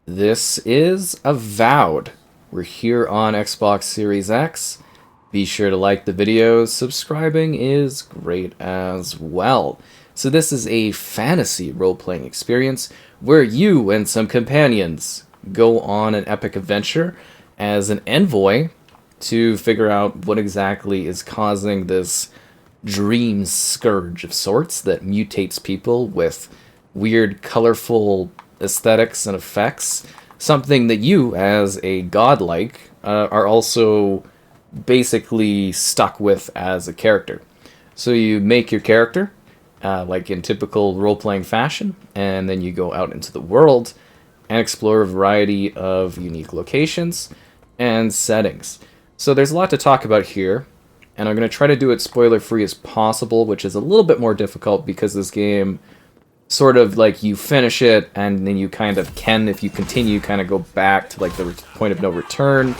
This is Avowed. We're here on Xbox Series X. Be sure to like the videos. Subscribing is great as well. So this is a fantasy role-playing experience where you and some companions go on an epic adventure as an envoy to figure out what exactly is causing this dream scourge of sorts that mutates people with weird, colorful aesthetics and effects. Something that you, as a godlike, are also basically stuck with as a character. So you make your character, like in typical role-playing fashion, and then you go out into the world and explore a variety of unique locations and settings. So there's a lot to talk about here, and I'm going to try to do it spoiler-free as possible, which is a little bit more difficult because this game sort of like you finish it and then you kind of can, if you continue, kind of go back to like the point of no return.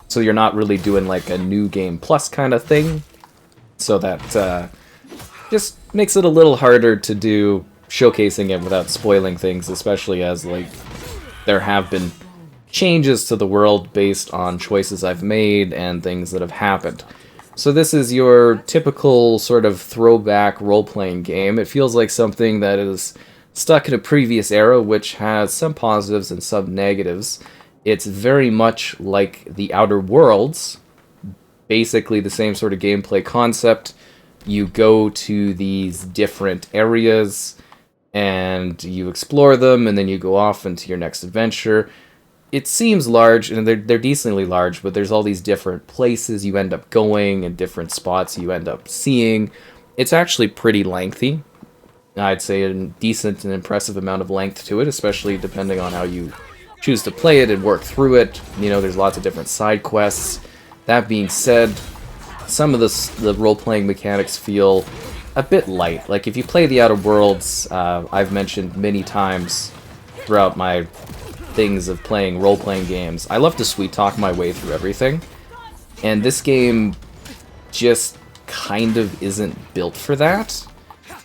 So you're not really doing like a new game plus kind of thing. So that just makes it a little harder to do showcasing it without spoiling things, especially as like there have been changes to the world based on choices I've made and things that have happened. So this is your typical sort of throwback role-playing game. It feels like something that is stuck in a previous era, which has some positives and some negatives. It's very much like the Outer Worlds, basically the same sort of gameplay concept. You go to these different areas, and you explore them, and then you go off into your next adventure. It seems large, and they're decently large, but there's all these different places you end up going and different spots you end up seeing. It's actually pretty lengthy. I'd say a decent and impressive amount of length to it, especially depending on how you choose to play it and work through it. You know, there's lots of different side quests. That being said, some of the role-playing mechanics feel a bit light. Like, if you play the Outer Worlds, I've mentioned many times throughout my things of playing role-playing games, I love to sweet-talk my way through everything, and this game just kind of isn't built for that.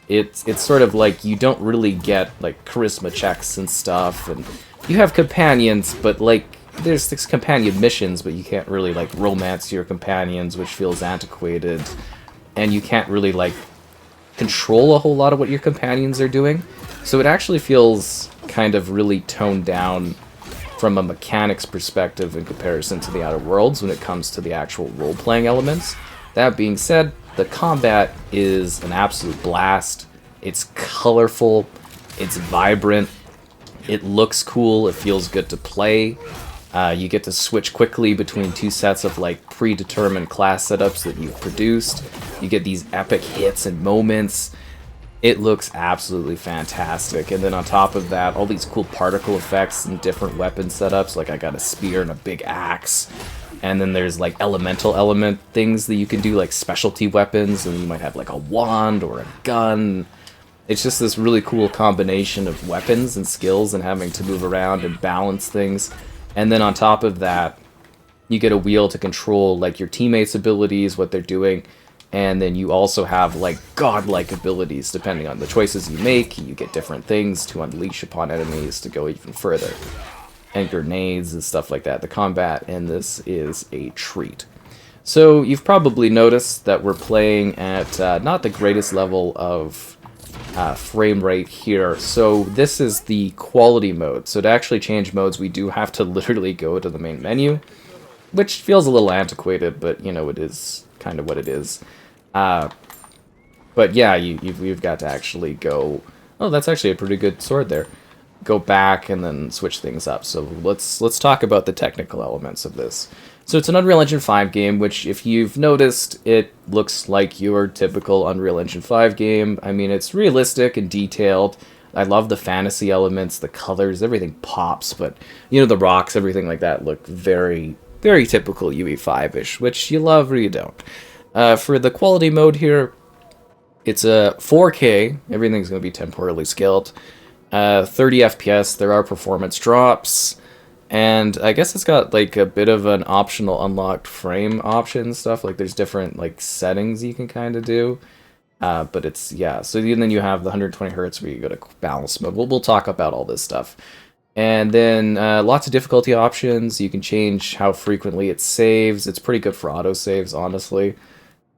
It's sort of like you don't really get like charisma checks and stuff, and you have companions, but like there's 6 companion missions, but you can't really like romance your companions, which feels antiquated, and you can't really like control a whole lot of what your companions are doing. So it actually feels kind of really toned down from a mechanics perspective in comparison to the Outer Worlds when it comes to the actual role-playing elements. That being said, the combat is an absolute blast. It's colorful, it's vibrant, it looks cool, it feels good to play. You get to switch quickly between 2 sets of like predetermined class setups that you've produced. You get these epic hits and moments. It looks absolutely fantastic, and then on top of that, all these cool particle effects and different weapon setups, like I got a spear and a big axe, and then there's like elemental element things that you can do, like specialty weapons, and you might have like a wand or a gun. It's just this really cool combination of weapons and skills and having to move around and balance things, and then on top of that, you get a wheel to control like your teammates' abilities, what they're doing. And then you also have, like, godlike abilities. Depending on the choices you make, you get different things to unleash upon enemies to go even further. And grenades and stuff like that. The combat in this is a treat. So, you've probably noticed that we're playing at not the greatest level of frame rate here. So, this is the quality mode. So, to actually change modes, we do have to literally go to the main menu. Which feels a little antiquated, but, you know, it is kind of what it is. But yeah, you've got to actually go. Oh, that's actually a pretty good sword there. Go back and then switch things up. So let's talk about the technical elements of this. So it's an Unreal Engine 5 game, which if you've noticed, it looks like your typical Unreal Engine 5 game. I mean, it's realistic and detailed. I love the fantasy elements, the colors, everything pops. But you know, the rocks, everything like that look very, very typical UE5-ish, which you love or you don't. For the quality mode here, it's a 4K. Everything's going to be temporally scaled. 30 FPS. There are performance drops. And I guess it's got like a bit of an optional unlocked frame option stuff. Like there's different like settings you can kind of do. But it's, yeah. So then you have the 120 hertz where you go to balance mode. We'll talk about all this stuff. And then lots of difficulty options. You can change how frequently it saves. It's pretty good for auto saves, honestly.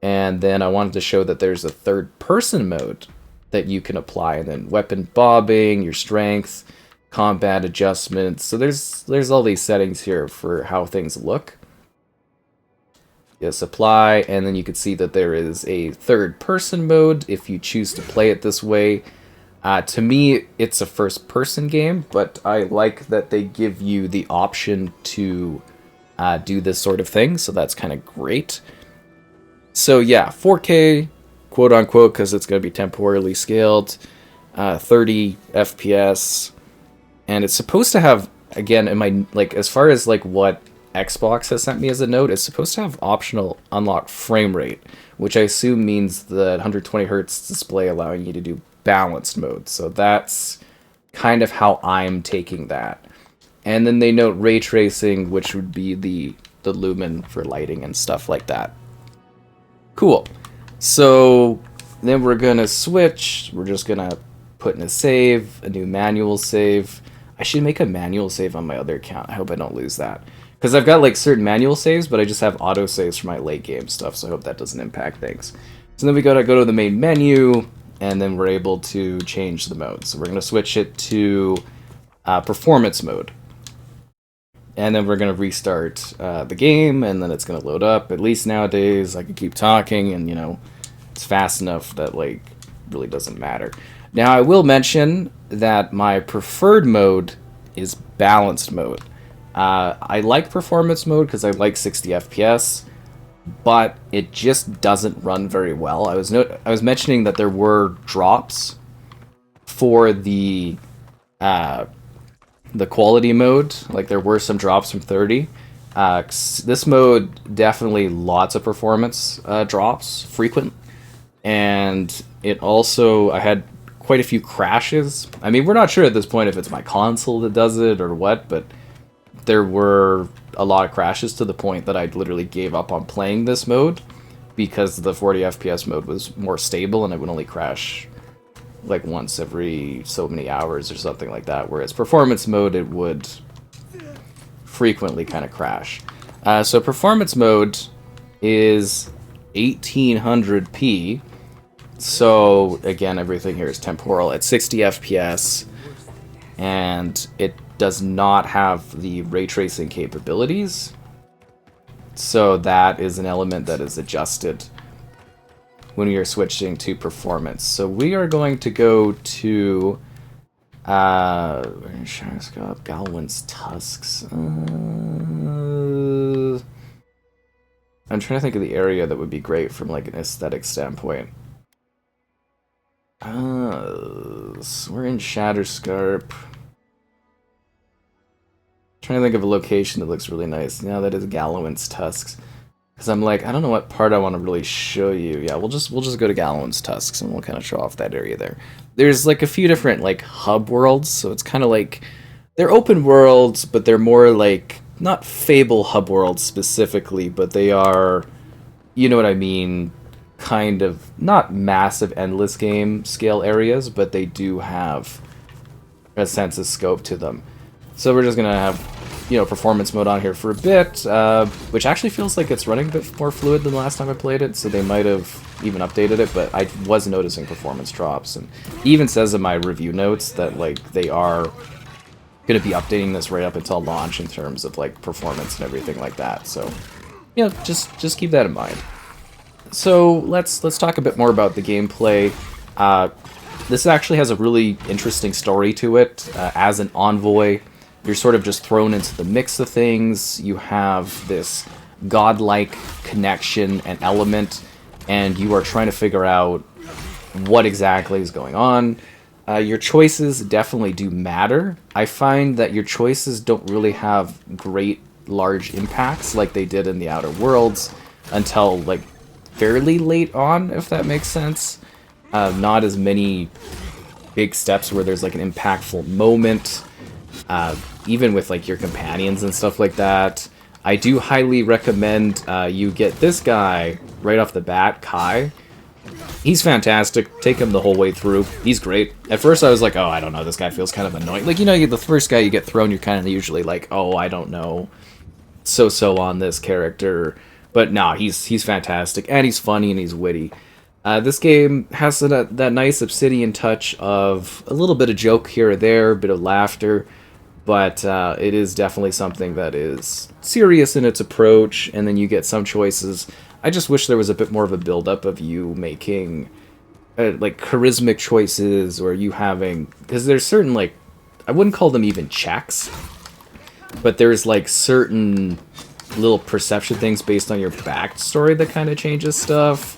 And then I wanted to show that there's a third person mode that you can apply, and then weapon bobbing, your strength, combat adjustments. So there's all these settings here for how things look. Yes, apply, and then you can see that there is a third person mode if you choose to play it this way. To me, it's a first person game, but I like that they give you the option to do this sort of thing, so that's kind of great. So yeah, 4K, quote unquote, because it's going to be temporally scaled, 30 FPS, and it's supposed to have, again, in my, like, as far as like what Xbox has sent me as a note, it's supposed to have optional unlock frame rate, which I assume means the 120 hertz display allowing you to do balanced mode. So that's kind of how I'm taking that. And then they note ray tracing, which would be the lumen for lighting and stuff like that. Cool. So then we're gonna switch. We're just gonna put in a save, a new manual save. I should make a manual save on my other account. I hope I don't lose that. Because I've got like certain manual saves, but I just have auto saves for my late game stuff, so I hope that doesn't impact things. So then we gotta go to the main menu, and then we're able to change the mode. So we're gonna switch it to performance mode. And then we're gonna restart the game, and then it's gonna load up. At least nowadays, I can keep talking, and you know, it's fast enough that like really doesn't matter. Now I will mention that my preferred mode is balanced mode. I like performance mode because I like 60 FPS, but it just doesn't run very well. I was mentioning that there were drops for the quality mode. Like there were some drops from 30. This mode definitely lots of performance drops, frequent, and it also I had quite a few crashes. I mean, we're not sure at this point if it's my console that does it or what, but there were a lot of crashes to the point that I literally gave up on playing this mode because the 40 FPS mode was more stable and it would only crash like once every so many hours or something like that, whereas performance mode, it would frequently kind of crash. So performance mode is 1800p, so again, everything here is temporal at 60 FPS, and it does not have the ray tracing capabilities, so that is an element that is adjusted when we are switching to performance. So we are going to go to Galwin's Tusks. I'm trying to think of the area that would be great from like an aesthetic standpoint. So we're in Shatterscarp. Trying to think of a location that looks really nice. Now that is Galwin's Tusks. Because I'm like, I don't know what part I want to really show you. Yeah, we'll just go to Galwin's Tusks and we'll kind of show off that area there. There's like a few different like hub worlds, so it's kind of like they're open worlds, but they're more like not Fable hub worlds specifically, but they are, you know what I mean, kind of not massive endless game scale areas, but they do have a sense of scope to them. So we're just gonna have, you know, performance mode on here for a bit, which actually feels like it's running a bit more fluid than the last time I played it, so they might have even updated it, but I was noticing performance drops, and it even says in my review notes that, like, they are gonna be updating this right up until launch in terms of, like, performance and everything like that, so, you know, just keep that in mind. So let's talk a bit more about the gameplay. This actually has a really interesting story to it. As an envoy, you're sort of just thrown into the mix of things. You have this godlike connection and element, and you are trying to figure out what exactly is going on. Your choices definitely do matter. I find that your choices don't really have great large impacts like they did in the Outer Worlds until like fairly late on, if that makes sense. Not as many big steps where there's like an impactful moment. Even with like your companions and stuff like that. I do highly recommend you get this guy right off the bat, Kai. He's fantastic. Take him the whole way through. He's great. At first I was like, oh, I don't know, this guy feels kind of annoying. Like, you know, the first guy you get thrown, you're kind of usually like, oh, I don't know. So on this character. But nah, he's fantastic. And he's funny and he's witty. This game has that nice Obsidian touch of a little bit of joke here or there, a bit of laughter. But it is definitely something that is serious in its approach, and then you get some choices. I just wish there was a bit more of a build-up of you making, like, charismatic choices, or you having... Because there's certain, like... I wouldn't call them even checks, but there's, like, certain little perception things based on your backstory that kind of changes stuff.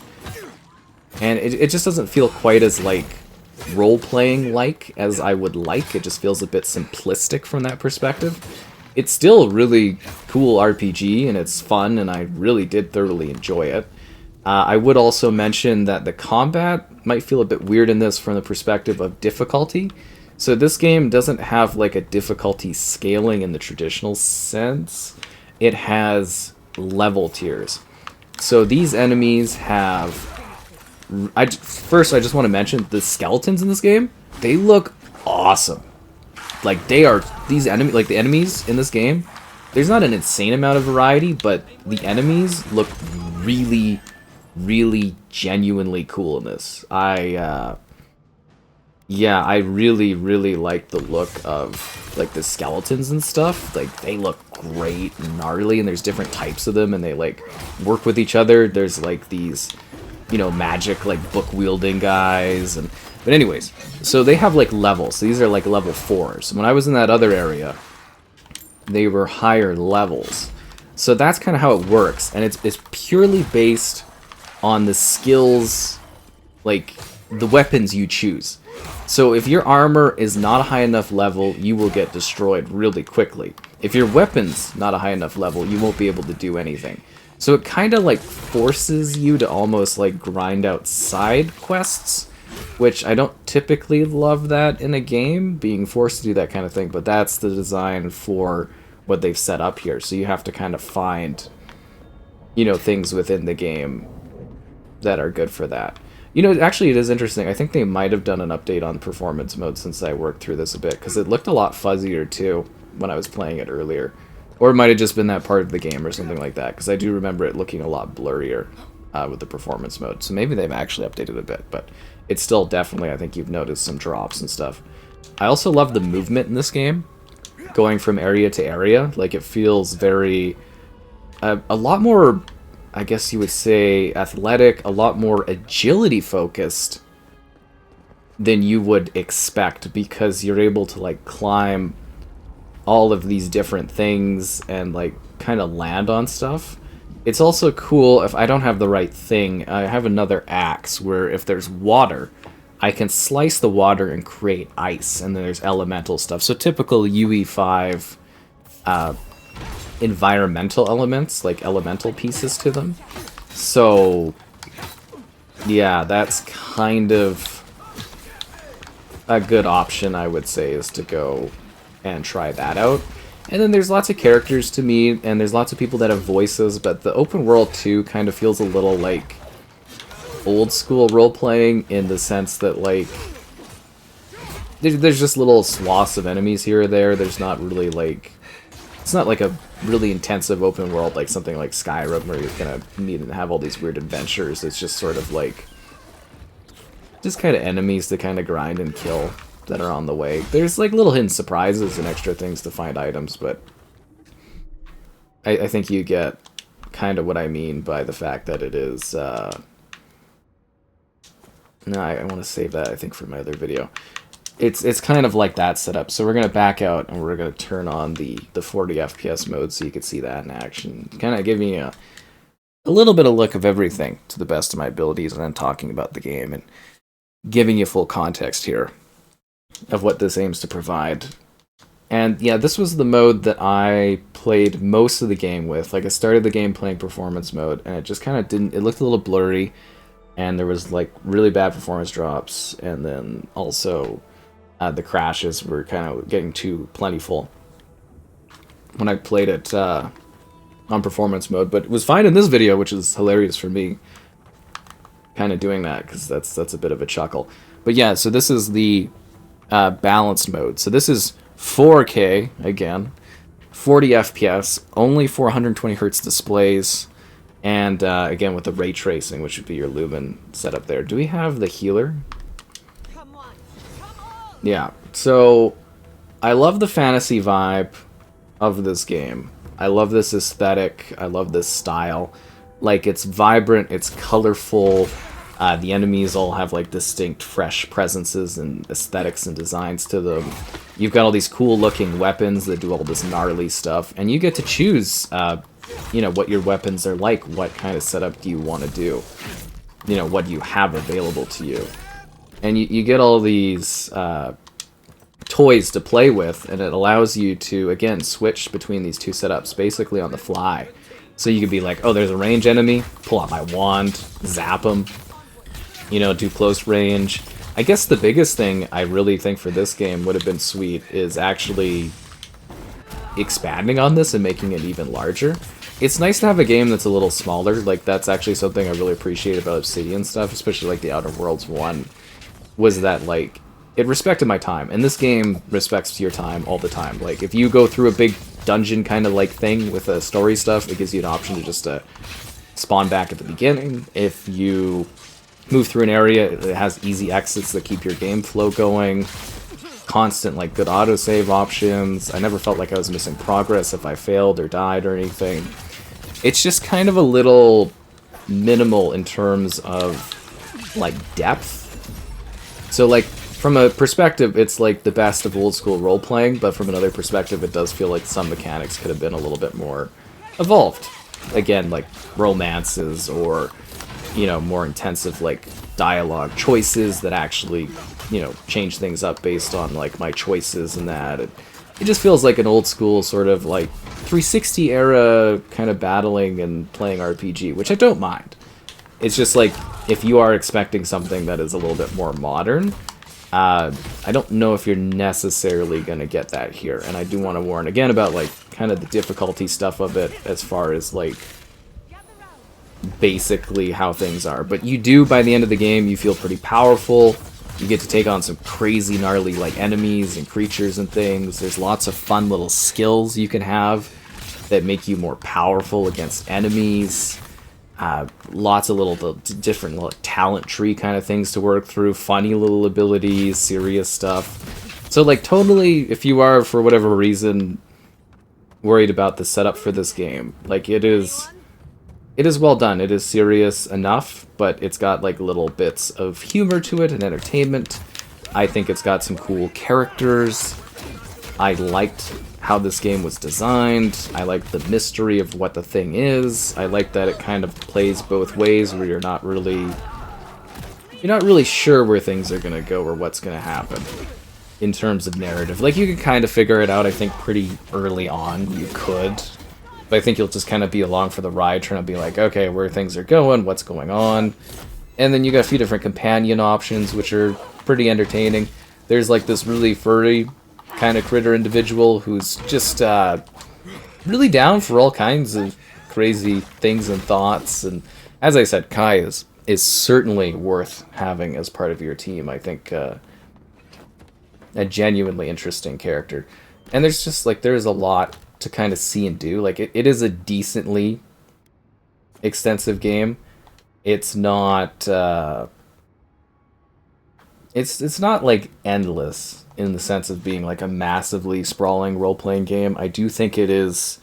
And it just doesn't feel quite as, like, role-playing like as I would like. It just feels a bit simplistic from that perspective. It's still a really cool RPG, and it's fun, and I really did thoroughly enjoy it. I would also mention that the combat might feel a bit weird in this from the perspective of difficulty. So this game doesn't have like a difficulty scaling in the traditional sense. It has level tiers. So these enemies have... First, I just want to mention the skeletons in this game. They look awesome. Like, they are... These like the enemies in this game, there's not an insane amount of variety, but the enemies look really, really genuinely cool in this. Yeah, I really, really like the look of, like, the skeletons and stuff. Like, they look great, gnarly, and there's different types of them, and they, like, work with each other. There's, like, these... you know, magic, like, book-wielding guys, and... But anyways, so they have, like, levels. These are, like, level 4s. When I was in that other area, they were higher levels. So that's kind of how it works, and it's purely based on the skills, like, the weapons you choose. So if your armor is not a high enough level, you will get destroyed really quickly. If your weapon's not a high enough level, you won't be able to do anything. So it kind of, like, forces you to almost, like, grind out side quests, which I don't typically love that in a game, being forced to do that kind of thing, but that's the design for what they've set up here. So you have to kind of find, you know, things within the game that are good for that. You know, actually, it is interesting. I think they might have done an update on performance mode since I worked through this a bit, because it looked a lot fuzzier, too, when I was playing it earlier. Or it might have just been that part of the game or something like that, because I do remember it looking a lot blurrier with the performance mode. So maybe they've actually updated a bit, but it's still definitely, I think you've noticed some drops and stuff. I also love the movement in this game, going from area to area. Like, it feels very... a lot more, I guess you would say, athletic, a lot more agility-focused than you would expect, because you're able to, like, climb all of these different things and, like, kind of land on stuff. It's also cool if I don't have the right thing. I have another axe where if there's water, I can slice the water and create ice, and then there's elemental stuff. So typical UE5 environmental elements, like elemental pieces to them. So yeah, that's kind of a good option, I would say, is to go and try that out. And then there's lots of characters to meet, and there's lots of people that have voices, but the open world too kind of feels a little like old school role-playing, in the sense that, like, there's just little swaths of enemies here or there. There's not really, like, it's not like a really intensive open world like something like Skyrim, where you're gonna need to have all these weird adventures. It's just sort of like just kind of enemies to kind of grind and kill that are on the way. There's, like, little hidden surprises and extra things to find items, but I think you get kind of what I mean by the fact that it is... No, I want to save that, I think, for my other video. It's kind of like that setup. So we're going to back out, and we're going to turn on the 40 FPS mode so you can see that in action. Kind of giving you a little bit of look of everything to the best of my abilities, and then talking about the game and giving you full context here of what this aims to provide. And yeah, this was the mode that I played most of the game with. Like, I started the game playing performance mode, and it just kind of didn't... It looked a little blurry, and there was, like, really bad performance drops, and then also the crashes were kind of getting too plentiful when I played it on performance mode. But it was fine in this video, which is hilarious for me. kind of doing that because that's a bit of a chuckle. But yeah, so this is the balanced mode. So this is 4K again, 40 FPS, only 420 hertz displays, and again with the ray tracing, which would be your lumen setup there. Do we have the healer? Come on. Come on. Yeah. So I love the fantasy vibe of this game. I love this aesthetic. I love this style. Like, it's vibrant, it's colorful. The enemies all have like distinct, fresh presences and aesthetics and designs to them. You've got all these cool looking weapons that do all this gnarly stuff, and you get to choose, you know, what your weapons are like. What kind of setup do you want to do? You know, what do you have available to you? And you get all these toys to play with, and it allows you to, again, switch between these two setups basically on the fly. So you could be like, oh, there's a range enemy, pull out my wand, zap them, you know, do close range. I guess the biggest thing I really think for this game would have been sweet is actually expanding on this and making it even larger. It's nice to have a game that's a little smaller. Like, that's actually something I really appreciate about Obsidian stuff, especially like the Outer Worlds 1, was that, like, it respected my time, and this game respects your time all the time. Like, if you go through a big dungeon kind of like thing with story stuff, it gives you an option to just spawn back at the beginning. If you move through an area, it has easy exits that keep your game flow going. Constant, like, good autosave options. I never felt like I was missing progress if I failed or died or anything. It's just kind of a little minimal in terms of, like, depth. So, like, from a perspective, it's like the best of old school role-playing, but from another perspective, it does feel like some mechanics could have been a little bit more evolved. Again, like romances or, you know, more intensive, like, dialogue choices that actually, you know, change things up based on, like, my choices and that. It just feels like an old school sort of, like, 360 era kind of battling and playing RPG, which I don't mind. It's just like, if you are expecting something that is a little bit more modern, I don't know if you're necessarily going to get that here. And I do want to warn again about, like, kind of the difficulty stuff of it as far as, like, basically how things are. But you do, by the end of the game, you feel pretty powerful. You get to take on some crazy, gnarly, like, enemies and creatures and things. There's lots of fun little skills you can have that make you more powerful against enemies. Lots of little different little talent tree kind of things to work through, funny little abilities, serious stuff. So, like, totally, if you are, for whatever reason, worried about the setup for this game, like, it is well done. It is serious enough, but it's got, like, little bits of humor to it and entertainment. I think it's got some cool characters. I liked how this game was designed. I like the mystery of what the thing is. I like that it kind of plays both ways, where you're not really sure where things are going to go or what's going to happen in terms of narrative. Like, you can kind of figure it out, I think, pretty early on. You could. But I think you'll just kind of be along for the ride, trying to be like, okay, where things are going, what's going on. And then you got a few different companion options, which are pretty entertaining. There's, like, this really furry kind of critter individual who's just really down for all kinds of crazy things and thoughts. And as I said, Kai is certainly worth having as part of your team. I think a genuinely interesting character. And there's just, like, there's a lot to kind of see and do. Like, it is a decently extensive game. It's not it's not, like, endless in the sense of being, like, a massively sprawling role-playing game. I do think it is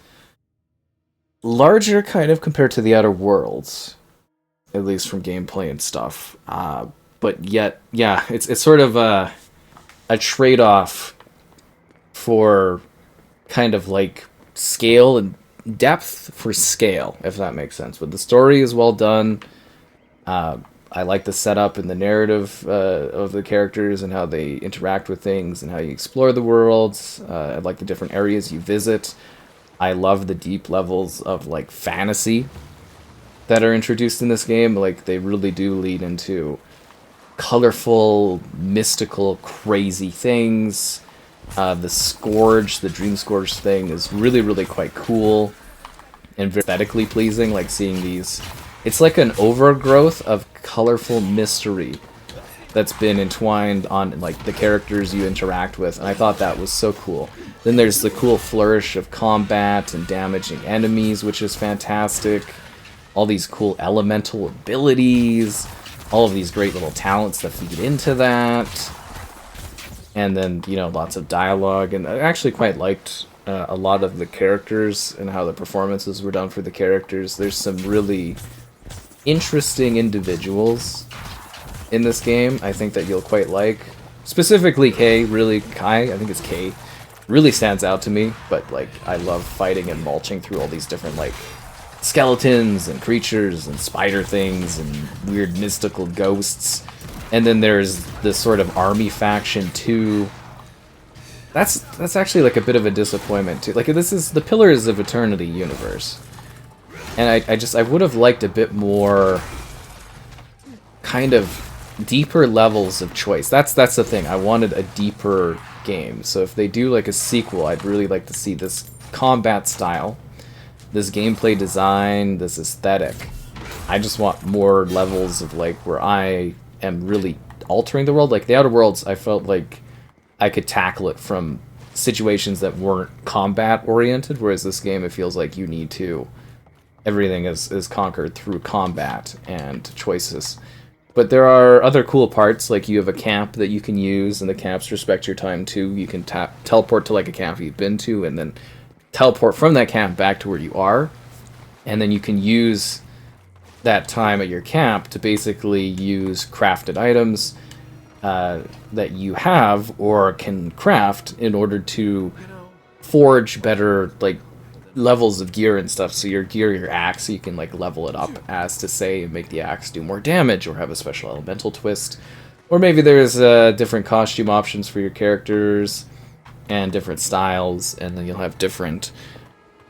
larger, kind of, compared to the Outer Worlds, at least from gameplay and stuff. But yet, yeah, it's sort of a trade-off for kind of, like, scale and depth for scale, if that makes sense. But the story is well done. I like the setup and the narrative of the characters and how they interact with things and how you explore the worlds. I like the different areas you visit. I love the deep levels of, like, fantasy that are introduced in this game. Like, they really do lead into colorful, mystical, crazy things. The Scourge, the Dream Scourge thing is really, really quite cool and very aesthetically pleasing, like seeing these It's like an overgrowth of colorful mystery that's been entwined on like the characters you interact with, and I thought that was so cool. Then there's the cool flourish of combat and damaging enemies, which is fantastic. All these cool elemental abilities, all of these great little talents that feed into that. And then, you know, lots of dialogue, and I actually quite liked a lot of the characters and how the performances were done for the characters. There's some really interesting individuals in this game, I think that you'll quite like. Specifically Kai, I think it's Kai, really stands out to me, but like I love fighting and mulching through all these different like skeletons and creatures and spider things and weird mystical ghosts. And then there's this sort of army faction too. That's actually like a bit of a disappointment too. Like this is the Pillars of Eternity universe. And I would have liked a bit more kind of deeper levels of choice. That's the thing. I wanted a deeper game. So if they do like a sequel, I'd really like to see this combat style, this gameplay design, this aesthetic. I just want more levels of like where I am really altering the world. Like the Outer Worlds, I felt like I could tackle it from situations that weren't combat oriented, whereas this game it feels like you need to. Everything is conquered through combat and choices. But there are other cool parts, like you have a camp that you can use, and the camps respect your time too. You can teleport to like a camp you've been to, and then teleport from that camp back to where you are. And then you can use that time at your camp to basically use crafted items that you have or can craft in order to forge better like levels of gear and stuff. So your gear, your axe, you can like level it up as to say and make the axe do more damage or have a special elemental twist. Or maybe there's different costume options for your characters and different styles, and then you'll have different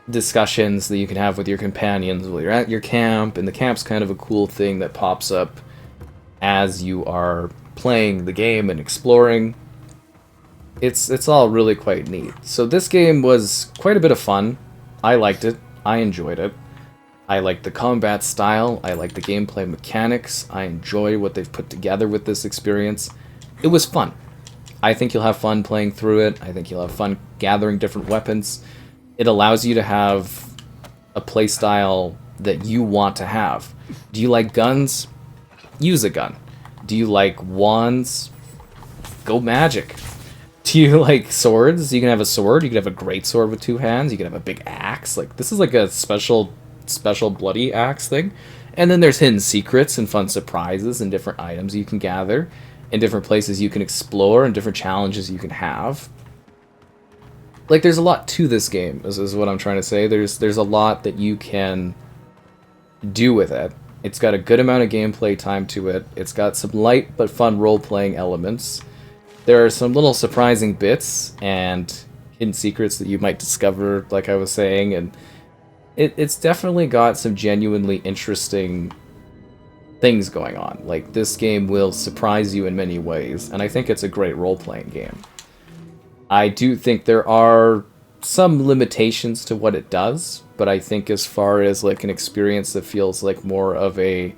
discussions that you can have with your companions while you're at your camp. And the camp's kind of a cool thing that pops up as you are playing the game and exploring. It's all really quite neat. So this game was quite a bit of fun. I liked it. I enjoyed it. I like the combat style. I like the gameplay mechanics. I enjoy what they've put together with this experience. It was fun. I think you'll have fun playing through it. I think you'll have fun gathering different weapons. It allows you to have a playstyle that you want to have. Do you like guns? Use a gun. Do you like wands? Go magic. Do you like swords? You can have a sword. You can have a great sword with two hands. You can have a big axe. Like this is like a special bloody axe thing. And then there's hidden secrets and fun surprises and different items you can gather, and different places you can explore, and different challenges you can have. Like there's a lot to this game. Is what I'm trying to say. There's a lot that you can do with it. It's got a good amount of gameplay time to it. It's got some light but fun role-playing elements. There are some little surprising bits and hidden secrets that you might discover, like I was saying, and it's definitely got some genuinely interesting things going on. Like, this game will surprise you in many ways, and I think it's a great role-playing game. I do think there are some limitations to what it does, but I think as far as like an experience that feels like more of a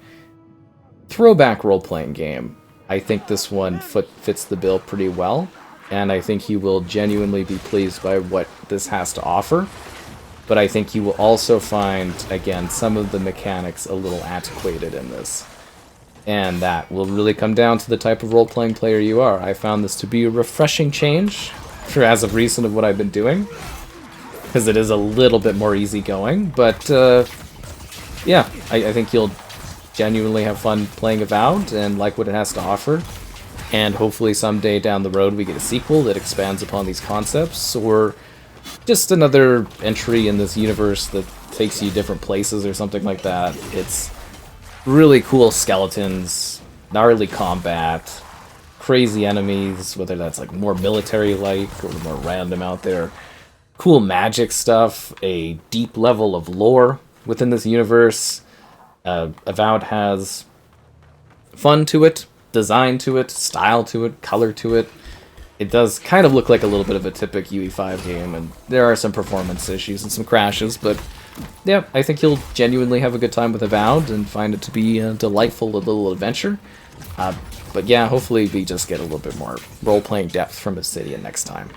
throwback role-playing game, I think this one fits the bill pretty well, and I think you will genuinely be pleased by what this has to offer. But I think you will also find, again, some of the mechanics a little antiquated in this. And that will really come down to the type of role-playing player you are. I found this to be a refreshing change for as of recent of what I've been doing, because it is a little bit more easygoing. But yeah, I think you'll genuinely have fun playing Avowed and like what it has to offer. And hopefully someday down the road we get a sequel that expands upon these concepts, or just another entry in this universe that takes you different places or something like that. It's really cool skeletons, gnarly combat, crazy enemies, whether that's like more military-like or more random out there. Cool magic stuff, a deep level of lore within this universe. Avowed has fun to it, design to it, style to it, color to it. it does kind of look like a little bit of a typical UE5 game, and there are some performance issues and some crashes, but yeah, I think you'll genuinely have a good time with Avowed and find it to be a delightful little adventure. But yeah, hopefully we just get a little bit more role-playing depth from Obsidian next time.